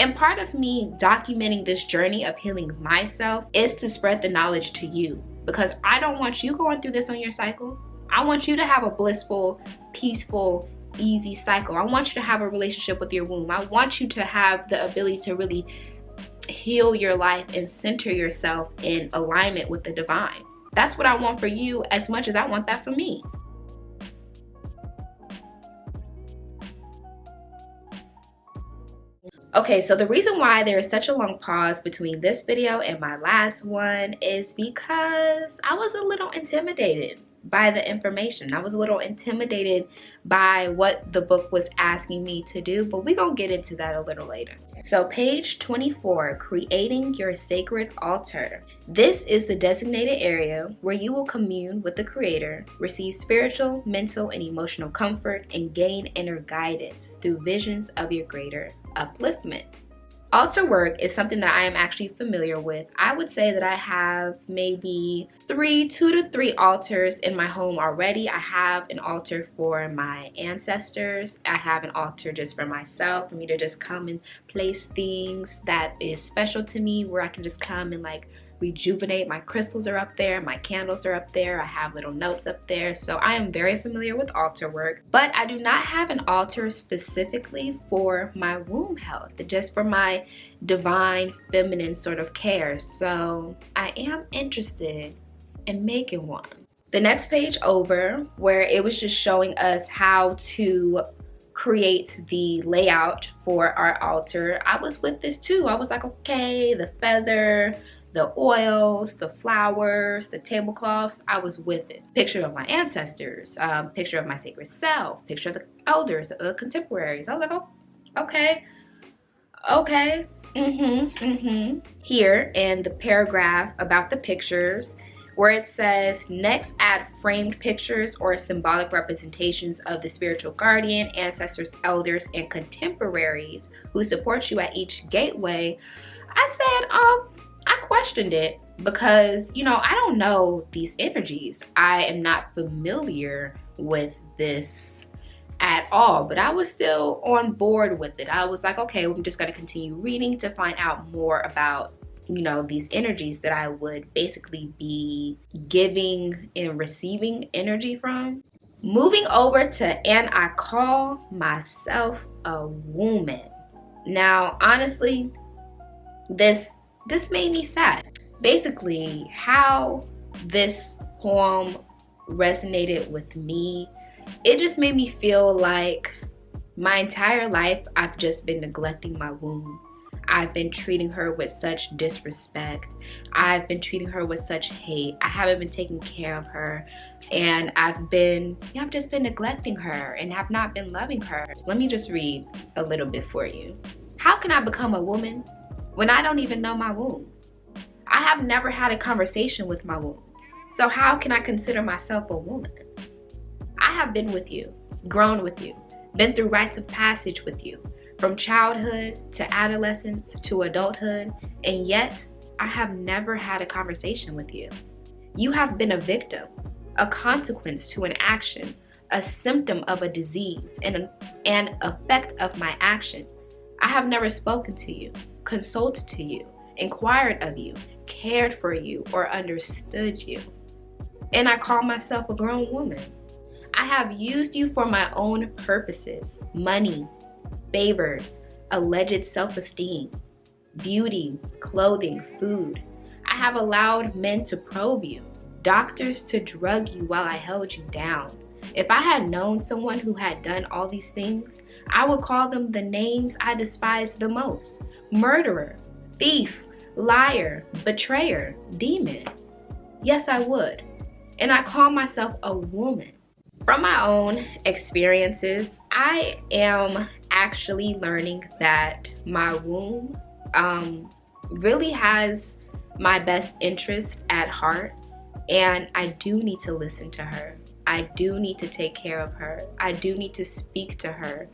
And part of me documenting this journey of healing myself is to spread the knowledge to you, because I don't want you going through this on your cycle. I want you to have a blissful, peaceful, easy cycle. I want you to have a relationship with your womb. I want you to have the ability to really heal your life and center yourself in alignment with the divine. That's what I want for you as much as I want that for me. Okay, so the reason why there is such a long pause between this video and my last one is because I was a little intimidated by the information. I was a little intimidated by what the book was asking me to do, but we're gonna get into that a little later. So page 24, creating your sacred altar. This is the designated area where you will commune with the Creator, receive spiritual, mental, and emotional comfort, and gain inner guidance through visions of your greater upliftment. Altar work is something that I am actually familiar with. I would say that I have maybe 2 to 3 altars in my home already. I have an altar for my ancestors. I have an altar just for myself, for me to just come and place things that is special to me, where I can just come and like rejuvenate. My crystals are up there, my candles are up there, I have little notes up there. So I am very familiar with altar work, but I do not have an altar specifically for my womb health, just for my divine feminine sort of care. So I am interested in making one. The next page over, where it was just showing us how to create the layout for our altar, I was with this too. I was like, okay, the feather, the oils, the flowers, the tablecloths, I was with it. Picture of my ancestors, picture of my sacred self, picture of the elders, the contemporaries. I was like, oh, okay. Here in the paragraph about the pictures, where it says, next add framed pictures or symbolic representations of the spiritual guardian, ancestors, elders, and contemporaries who support you at each gateway. I said, I questioned it because, you know, I don't know these energies. I am not familiar with this at all, but I was still on board with it. I was like, okay, we're just gonna continue reading to find out more about, you know, these energies that I would basically be giving and receiving energy from. Moving over to, and I call myself a woman. Now, honestly, this made me sad. Basically, how this poem resonated with me, it just made me feel like my entire life I've just been neglecting my womb. I've been treating her with such disrespect. I've been treating her with such hate. I haven't been taking care of her, and I've just been neglecting her and have not been loving her. Let me just read a little bit for you. How can I become a woman when I don't even know my womb? I have never had a conversation with my womb. So how can I consider myself a woman? I have been with you, grown with you, been through rites of passage with you, from childhood to adolescence to adulthood, and yet I have never had a conversation with you. You have been a victim, a consequence to an action, a symptom of a disease, and an effect of my action. I have never spoken to you, consulted to you, inquired of you, cared for you, or understood you. And I call myself a grown woman. I have used you for my own purposes: money, favors, alleged self-esteem, beauty, clothing, food. I have allowed men to probe you, doctors to drug you while I held you down. If I had known someone who had done all these things, I would call them the names I despise the most: murderer, thief, liar, betrayer, demon. Yes, I would. And I call myself a woman. From my own experiences, I am actually learning that my womb really has my best interest at heart, and I do need to listen to her. I do need to take care of her. I do need to speak to her.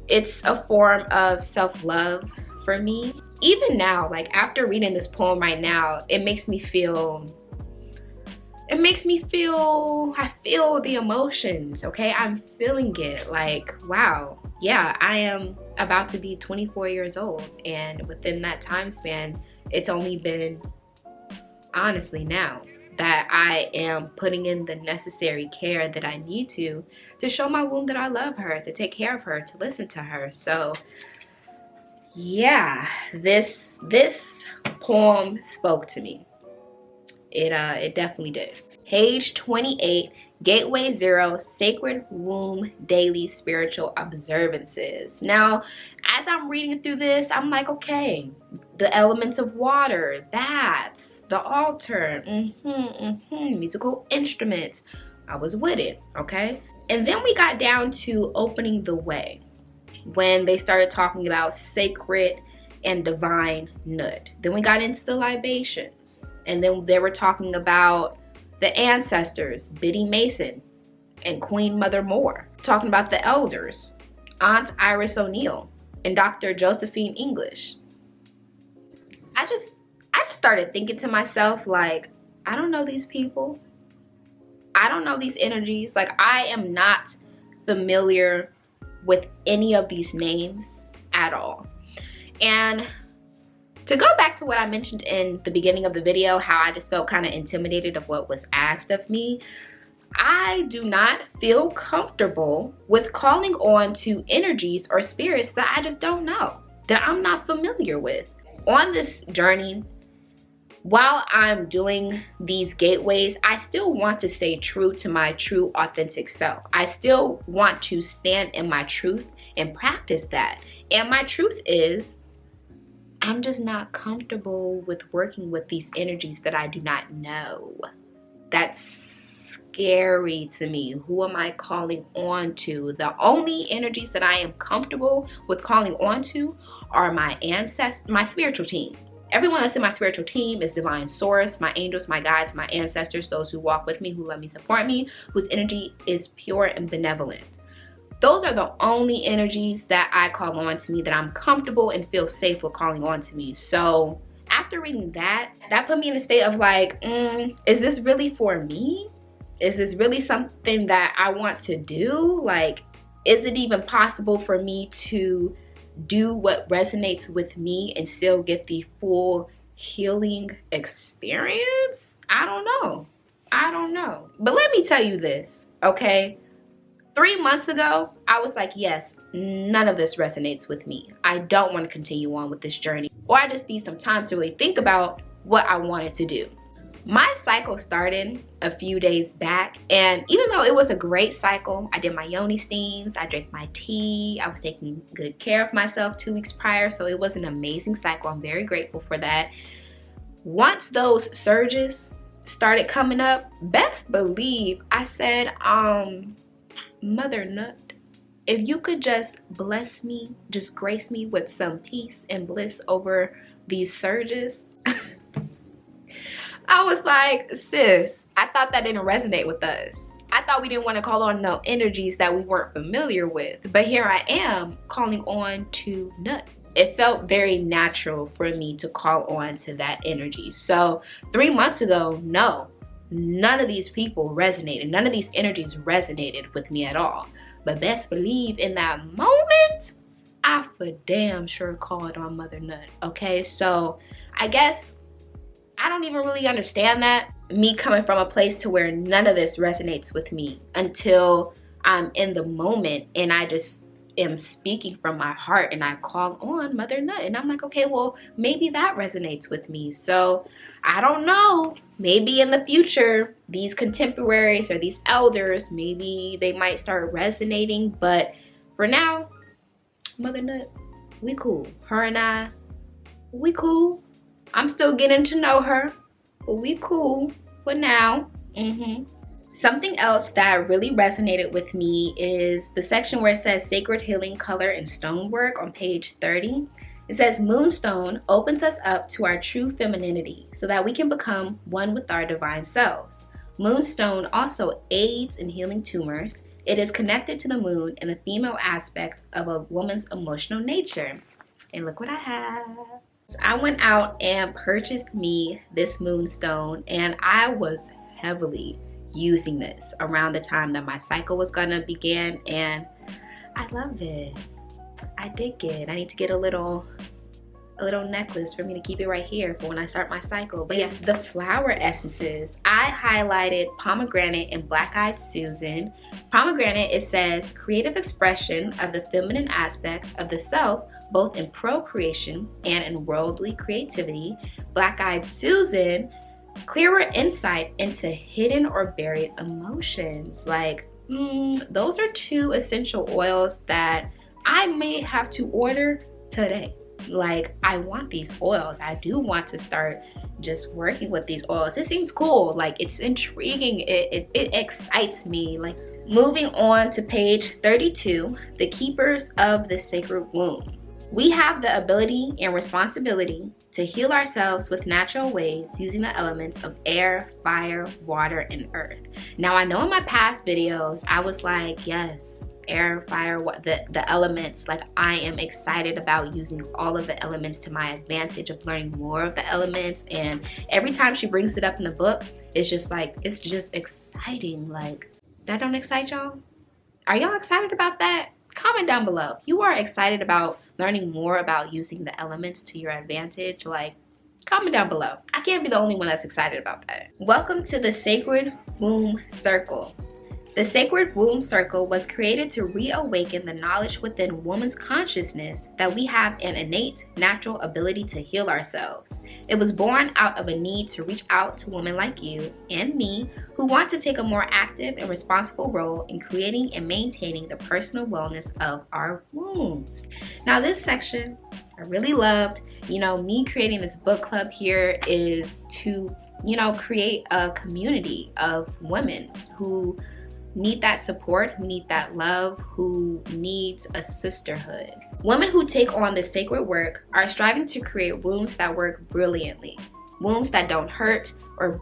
It's a form of self-love for me. Even now, like after reading this poem right now, I feel the emotions, okay? I'm feeling it, like, wow, yeah, I am about to be 24 years old, and within that time span, it's only been, honestly, now that I am putting in the necessary care that I need to show my womb that I love her, to take care of her, to listen to her. So yeah, this poem spoke to me. It definitely did. Page 28, Gateway 0, Sacred Womb Daily Spiritual Observances. Now, as I'm reading through this, I'm like, okay, the elements of water, baths, the altar, musical instruments. I was with it, okay? And then we got down to opening the way, when they started talking about sacred and divine nut. Then we got into the libations, and then they were talking about the ancestors, Biddy Mason and Queen Mother Moore, talking about the elders, Aunt Iris O'Neill and Dr. Josephine English. I just started thinking to myself, like, I don't know these people. I don't know these energies. Like, I am not familiar with any of these names at all. And to go back to what I mentioned in the beginning of the video, how I just felt kind of intimidated of what was asked of me, I do not feel comfortable with calling on to energies or spirits that I just don't know, that I'm not familiar with. On this journey, while I'm doing these gateways, I still want to stay true to my true authentic self. I still want to stand in my truth and practice that. And my truth is, I'm just not comfortable with working with these energies that I do not know. That's scary to me. Who am I calling on to? The only energies that I am comfortable with calling on to are my ancestors, my spiritual team. Everyone that's in my spiritual team is divine source, my angels, my guides, my ancestors, those who walk with me, who love me, support me, whose energy is pure and benevolent. Those are the only energies that I call on to me, that I'm comfortable and feel safe with calling on to me. So after reading that put me in a state of like, is this really for me? Is this really something that I want to do? Like, is it even possible for me to do what resonates with me and still get the full healing experience? I don't know. But let me tell you this, okay? 3 months ago, I was like, yes, none of this resonates with me. I don't want to continue on with this journey, or I just need some time to really think about what I wanted to do. My cycle started a few days back, and even though it was a great cycle, I did my yoni steams, I drank my tea, I was taking good care of myself 2 weeks prior, so it was an amazing cycle. I'm very grateful for that. Once those surges started coming up, best believe I said, Mother Nut, if you could just bless me, just grace me with some peace and bliss over these surges. I was like, sis, I thought that didn't resonate with us. I thought we didn't want to call on no energies that we weren't familiar with. But here I am calling on to Nut. It felt very natural for me to call on to that energy. So 3 months ago, no, none of these people resonated. None of these energies resonated with me at all. But best believe in that moment, I for damn sure called on Mother Nut. Okay, so I guess I don't even really understand that. Me coming from a place to where none of this resonates with me until I'm in the moment and I just am speaking from my heart and I call on Mother Nut and I'm like, okay, well, maybe that resonates with me. So I don't know, maybe in the future these contemporaries or these elders, maybe they might start resonating, but for now, Mother Nut, we cool. Her and I, we cool. I'm still getting to know her, but we cool for now. Something else that really resonated with me is the section where it says Sacred Healing Color and Stonework on page 30. It says Moonstone opens us up to our true femininity so that we can become one with our divine selves. Moonstone also aids in healing tumors. It is connected to the moon and the female aspect of a woman's emotional nature. And look what I have. I went out and purchased me this moonstone, and I was heavily using this around the time that my cycle was gonna begin, and I love it. I dig it. I need to get a little necklace for me to keep it right here for when I start my cycle. But yes, the flower essences. I highlighted pomegranate and black-eyed Susan. Pomegranate, it says, creative expression of the feminine aspect of the self, both in procreation and in worldly creativity. Black-eyed Susan, clearer insight into hidden or buried emotions. Like, those are two essential oils that I may have to order today. Like, I want these oils. I do want to start just working with these oils. It seems cool. Like, it's intriguing. It excites me. Like, moving on to page 32, the keepers of the sacred womb. We have the ability and responsibility to heal ourselves with natural ways using the elements of air, fire, water, and earth. Now, I know in my past videos, I was like, yes, air, fire, the elements. Like, I am excited about using all of the elements to my advantage, of learning more of the elements. And every time she brings it up in the book, it's just like, it's just exciting. Like, that don't excite y'all? Are y'all excited about that? Comment down below. If you are excited about learning more about using the elements to your advantage, like, comment down below. I can't be the only one that's excited about that. Welcome to the Sacred Womb Circle. The Sacred Womb Circle was created to reawaken the knowledge within woman's consciousness that we have an innate, natural ability to heal ourselves. It was born out of a need to reach out to women like you and me who want to take a more active and responsible role in creating and maintaining the personal wellness of our wombs. Now, this section I really loved. You know, me creating this book club here is to, you know, create a community of women who need that support, who need that love, who needs a sisterhood. Women who take on the sacred work are striving to create wombs that work brilliantly. Wombs that don't hurt or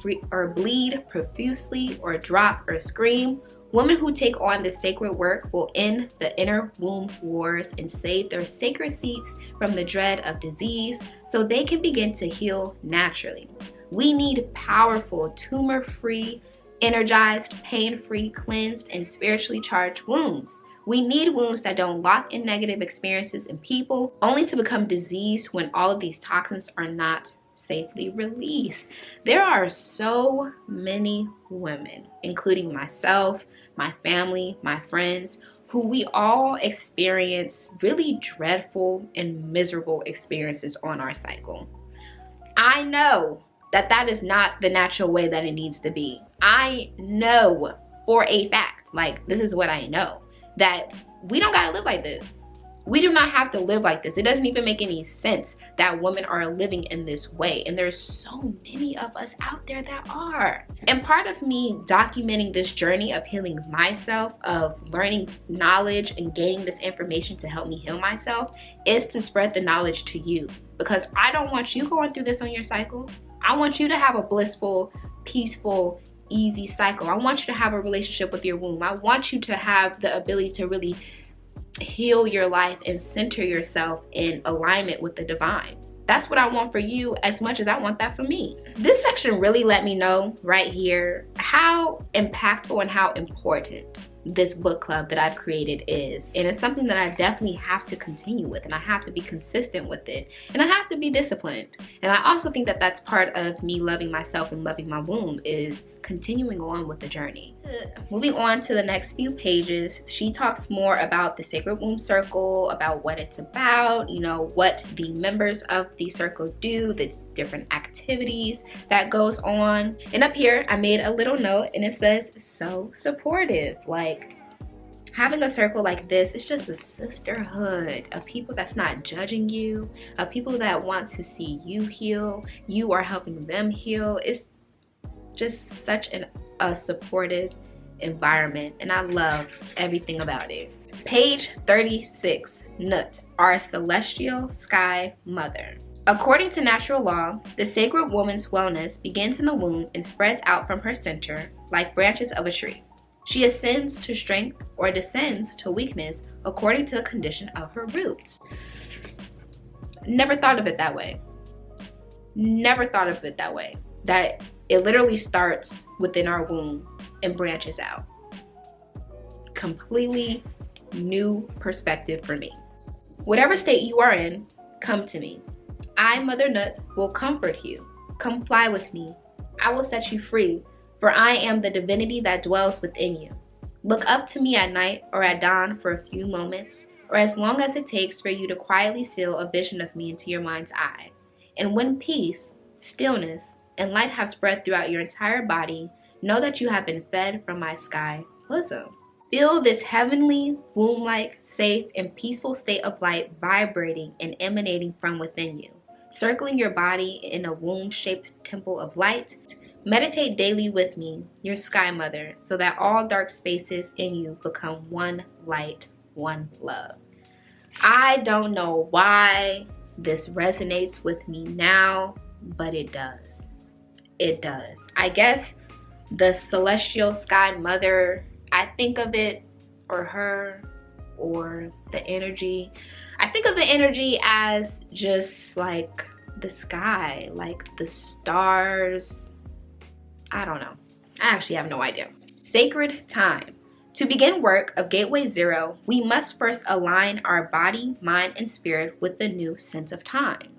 bleed profusely or drop or scream. Women who take on the sacred work will end the inner womb wars and save their sacred seats from the dread of disease so they can begin to heal naturally. We need powerful, tumor-free, energized, pain-free, cleansed, and spiritually charged wombs. We need wombs that don't lock in negative experiences in people, only to become diseased when all of these toxins are not safely released. There are so many women, including myself, my family, my friends, who we all experience really dreadful and miserable experiences on our cycle. I know that is not the natural way that it needs to be. I know for a fact, like, this is what I know, that we don't gotta live like this. We do not have to live like this. It doesn't even make any sense that women are living in this way. And there's so many of us out there that are. And part of me documenting this journey of healing myself, of learning knowledge and gaining this information to help me heal myself, is to spread the knowledge to you. Because I don't want you going through this on your cycle. I want you to have a blissful, peaceful, easy cycle. I want you to have a relationship with your womb. I want you to have the ability to really heal your life and center yourself in alignment with the divine. That's what I want for you as much as I want that for me. This section really let me know right here how impactful and how important this book club that I've created is. And it's something that I definitely have to continue with, and I have to be consistent with it, and I have to be disciplined. And I also think that that's part of me loving myself and loving my womb, is continuing on with the journey. Moving on to the next few pages, she talks more about the Sacred Womb Circle, about what it's about, you know, what the members of the circle do, the different activities that goes on. And up here, I made a little note and it says, so supportive. Like, having a circle like this, it's just a sisterhood of people that's not judging you, of people that want to see you heal. You are helping them heal. It's just such a supportive environment, and I love everything about it. Page 36, Nut, our celestial sky mother. According to natural law, the sacred woman's wellness begins in the womb and spreads out from her center like branches of a tree. She ascends to strength or descends to weakness according to the condition of her roots. Never thought of it that way. Never thought of it that way. That it literally starts within our womb and branches out. Completely new perspective for me. Whatever state you are in, come to me. I, Mother Nut, will comfort you. Come fly with me. I will set you free, for I am the divinity that dwells within you. Look up to me at night or at dawn for a few moments, or as long as it takes for you to quietly seal a vision of me into your mind's eye. And when peace, stillness, and light have spread throughout your entire body, know that you have been fed from my sky bosom. Feel this heavenly, womb-like, safe, and peaceful state of light vibrating and emanating from within you, circling your body in a womb-shaped temple of light. Meditate daily with me, your Sky Mother, so that all dark spaces in you become one light, one love. I don't know why this resonates with me now, but it does. It does. I guess the celestial Sky Mother, I think of it, or her, or the energy. I think of the energy as just like the sky, like the stars. I don't know. I actually have no idea. Sacred time. To begin work of Gateway 0, we must first align our body, mind, and spirit with the new sense of time.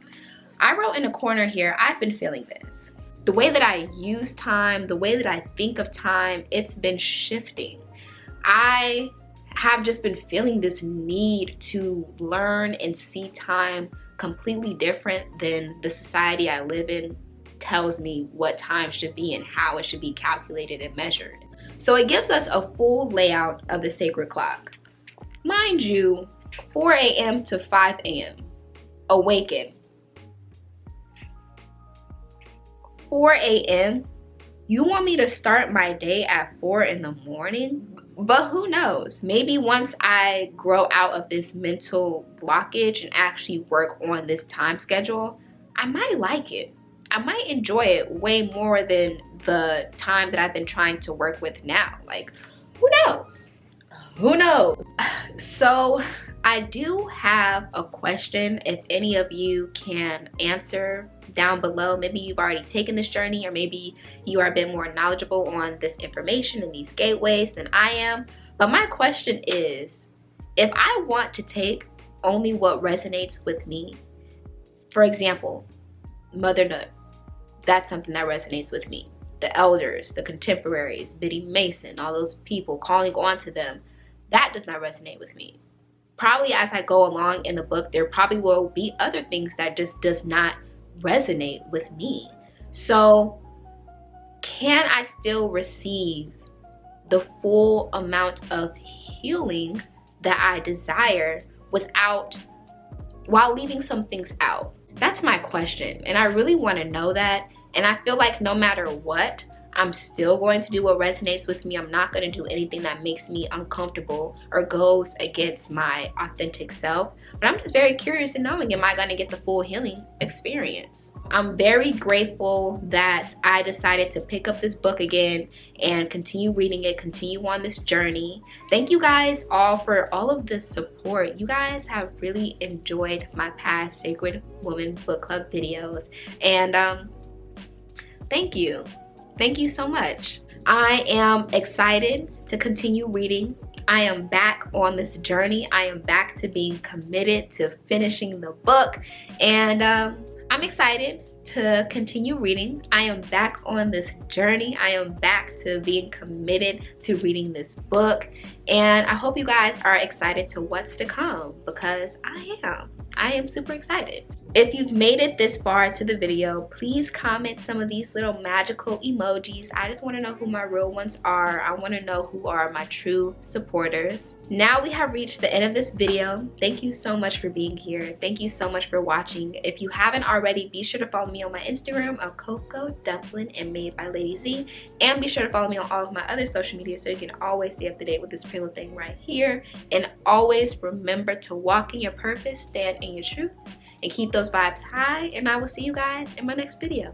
I wrote in a corner here, I've been feeling this. The way that I use time, the way that I think of time, it's been shifting. I have just been feeling this need to learn and see time completely different than the society I live in tells me what time should be and how it should be calculated and measured. So it gives us a full layout of the sacred clock. Mind you, 4 a.m. to 5 a.m. Awaken. 4 a.m. You want me to start my day at 4 in the morning? But who knows? Maybe once I grow out of this mental blockage and actually work on this time schedule, I might like it. I might enjoy it way more than the time that I've been trying to work with now. Like, who knows? Who knows? So I do have a question, if any of you can answer down below. Maybe you've already taken this journey, or maybe you are a bit more knowledgeable on this information and these gateways than I am. But my question is, if I want to take only what resonates with me, for example, Mother Nut, that's something that resonates with me. The elders, the contemporaries, Biddy Mason, all those people, calling on to them, that does not resonate with me. Probably as I go along in the book, there probably will be other things that just does not resonate with me. So can I still receive the full amount of healing that I desire while leaving some things out? That's my question, and I really want to know that. And I feel like no matter what, I'm still going to do what resonates with me. I'm not going to do anything that makes me uncomfortable or goes against my authentic self. But I'm just very curious in knowing, am I going to get the full healing experience? I'm very grateful that I decided to pick up this book again and continue reading it, continue on this journey. Thank you guys all for all of the support. You guys have really enjoyed my past Sacred Woman Book Club videos. And thank you. Thank you so much. I am excited to continue reading. I am back on this journey. I am back to being committed to finishing the book, and I'm excited to continue reading. I am back on this journey. I am back to being committed to reading this book, and I hope you guys are excited to what's to come, because I am super excited. If you've made it this far to the video, please comment some of these little magical emojis. I just want to know who my real ones are. I want to know who are my true supporters. Now we have reached the end of this video. Thank you so much for being here. Thank you so much for watching. If you haven't already, be sure to follow me on my Instagram of Coco Dumpling and Made by Lady Z. And be sure to follow me on all of my other social media so you can always stay up to date with this pretty little thing right here. And always remember to walk in your purpose, stand in your truth, and keep those vibes high, and I will see you guys in my next video.